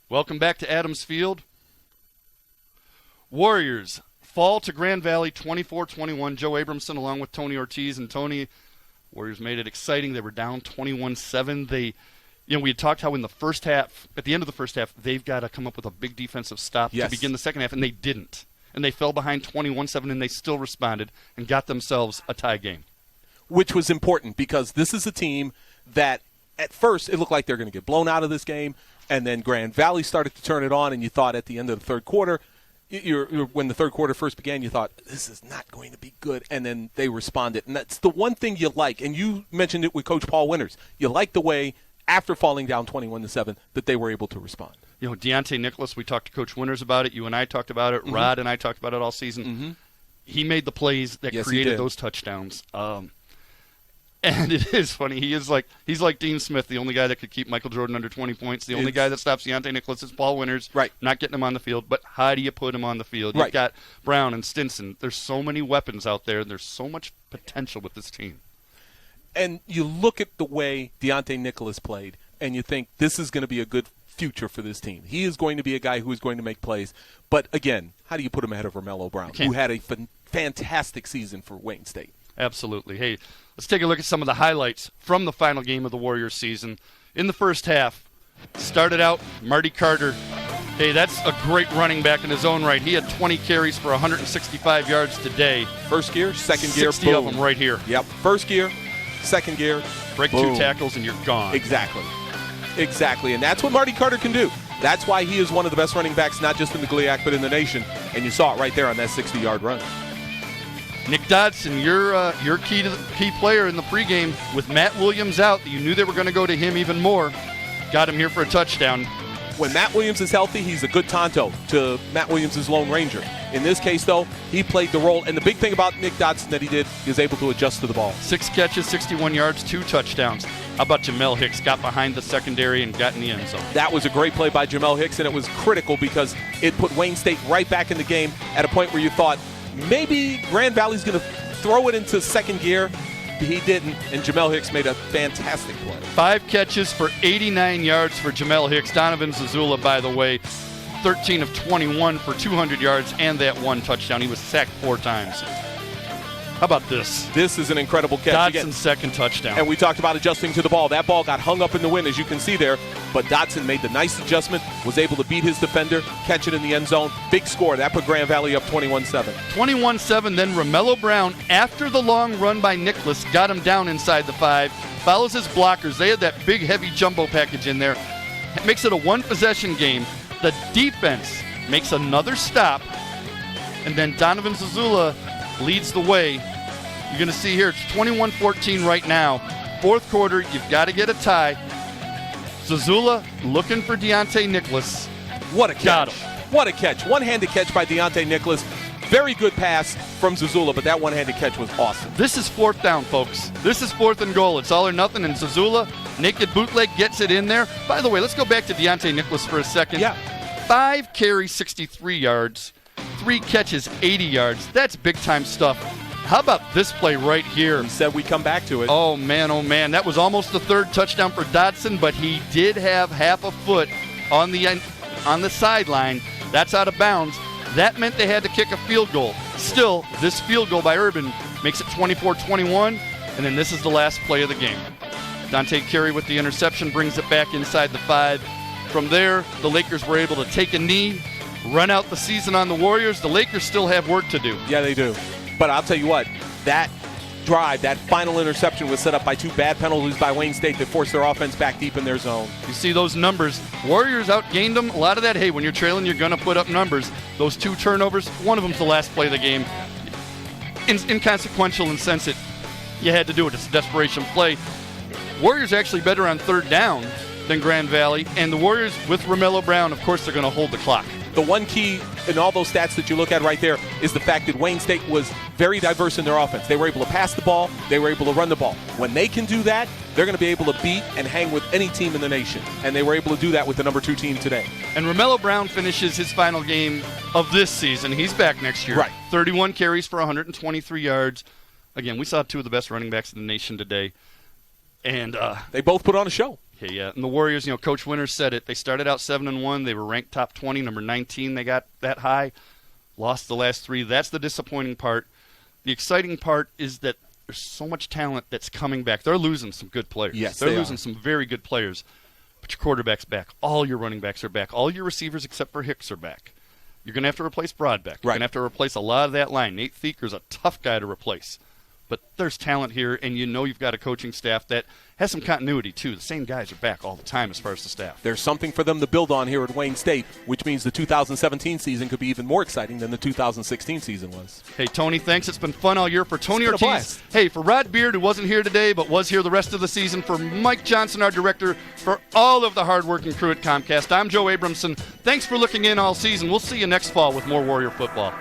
Welcome back to Adams Field. Warriors fall to Grand Valley 24-21. Joe Abramson along with Tony Ortiz. And Tony, Warriors made it exciting. They were down 21-7. We had talked how in the first half, at the end of the first half, they've got to come up with a big defensive stop to begin the second half, and they didn't. And they fell behind 21-7, and they still responded and got themselves a tie game. Which was important because this is a team that at first it looked like they're going to get blown out of this game, and then Grand Valley started to turn it on, and you thought at the end of the third quarter, when the third quarter first began, you thought, this is not going to be good, and then they responded. And that's the one thing you like, and you mentioned it with Coach Paul Winters. You like the way, after falling down 21-7, that they were able to respond. Deontay Nicholas, we talked to Coach Winters about it. You and I talked about it. Mm-hmm. Rod and I talked about it all season. Mm-hmm. He made the plays that created those touchdowns. And it is funny. He's like Dean Smith, the only guy that could keep Michael Jordan under 20 points. The only guy that stops Deontay Nicholas is Paul Winters. Right. Not getting him on the field. But how do you put him on the field? You've got Brown and Stinson. There's so many weapons out there. There's so much potential with this team. And you look at the way Deontay Nicholas played, and you think this is going to be a good future for this team. He is going to be a guy who is going to make plays. But, again, how do you put him ahead of Romello Brown, who had a fantastic season for Wayne State? Absolutely. Hey, let's take a look at some of the highlights from the final game of the Warriors season. In the first half, started out Marty Carter. Hey, that's a great running back in his own right. He had 20 carries for 165 yards today. First gear, second gear, 60 of them right here. Yep. First gear, second gear, break boom. 2 tackles and you're gone. Exactly. And that's what Marty Carter can do. That's why he is one of the best running backs, not just in the GLIAC, but in the nation. And you saw it right there on that 60-yard run. Nick Dodson, your key player in the pregame with Matt Williams out. You knew they were going to go to him even more. Got him here for a touchdown. When Matt Williams is healthy, he's a good Tonto to Matt Williams' Lone Ranger. In this case, though, he played the role. And the big thing about Nick Dodson that he did, he was able to adjust to the ball. 6 catches, 61 yards, 2 touchdowns. How about Jamel Hicks? Got behind the secondary and got in the end zone. That was a great play by Jamel Hicks, and it was critical because it put Wayne State right back in the game at a point where you thought, maybe Grand Valley's going to throw it into second gear. He didn't, and Jamel Hicks made a fantastic play. 5 catches for 89 yards for Jamel Hicks. Donovan Zazula, by the way, 13 of 21 for 200 yards and that 1 touchdown. He was sacked 4 times. How about this? This is an incredible catch. Dodson's second touchdown. And we talked about adjusting to the ball. That ball got hung up in the wind, as you can see there. But Dodson made the nice adjustment, was able to beat his defender, catch it in the end zone. Big score. That put Grand Valley up 21-7. 21-7, then Romello Brown, after the long run by Nicholas, got him down inside the 5. Follows his blockers. They had that big, heavy jumbo package in there. It makes it a 1-possession game. The defense makes another stop. And then Donovan Zazula leads the way. You're going to see here, it's 21-14 right now. Fourth quarter, you've got to get a tie. Zazula looking for Deontay Nicholas. What a catch. Got him. What a catch. One-handed catch by Deontay Nicholas. Very good pass from Zazula, but that one-handed catch was awesome. This is 4th down, folks. This is 4th and goal. It's all or nothing, and Zazula, naked bootleg, gets it in there. By the way, let's go back to Deontay Nicholas for a second. Yeah. 5 carries, 63 yards. 3 catches, 80 yards. That's big-time stuff. How about this play right here? He said we come back to it. Oh, man. That was almost the 3rd touchdown for Dodson, but he did have half a foot on the sideline. That's out of bounds. That meant they had to kick a field goal. Still, this field goal by Urban makes it 24-21, and then this is the last play of the game. Dante Carey with the interception brings it back inside the 5. From there, the Lakers were able to take a knee, run out the season on the Warriors. The Lakers still have work to do. Yeah, they do. But I'll tell you what, that drive, that final interception was set up by 2 bad penalties by Wayne State that forced their offense back deep in their zone. You see those numbers. Warriors outgained them. A lot of that, hey, when you're trailing, you're going to put up numbers. Those 2 turnovers, one of them's the last play of the game. Inconsequential in the sense that you had to do it. It's a desperation play. Warriors actually better on 3rd down than Grand Valley. And the Warriors, with Romello Brown, of course, they're going to hold the clock. The one key in all those stats that you look at right there is the fact that Wayne State was very diverse in their offense. They were able to pass the ball. They were able to run the ball. When they can do that, they're going to be able to beat and hang with any team in the nation. And they were able to do that with the number 2 team today. And Romello Brown finishes his final game of this season. He's back next year. Right. 31 carries for 123 yards. Again, we saw 2 of the best running backs in the nation today. And they both put on a show. Okay, yeah. And the Warriors, Coach Winters said it. They started out 7-1. They were ranked top 20, number 19. They got that high. Lost the last 3. That's the disappointing part. The exciting part is that there's so much talent that's coming back. They're losing some good players. Yes, they're they losing are. some very good players. But your quarterback's back. All your running backs are back. All your receivers except for Hicks are back. You're going to have to replace Broadbeck. You're going to have to replace a lot of that line. Nate Thieker's a tough guy to replace. But there's talent here, and you've got a coaching staff that has some continuity, too. The same guys are back all the time as far as the staff. There's something for them to build on here at Wayne State, which means the 2017 season could be even more exciting than the 2016 season was. Hey, Tony, thanks. It's been fun all year. For Tony It's been a Ortiz, blast. hey, for Rod Beard, who wasn't here today but was here the rest of the season, for Mike Johnson, our director, for all of the hardworking crew at Comcast, I'm Joe Abramson. Thanks for looking in all season. We'll see you next fall with more Warrior football.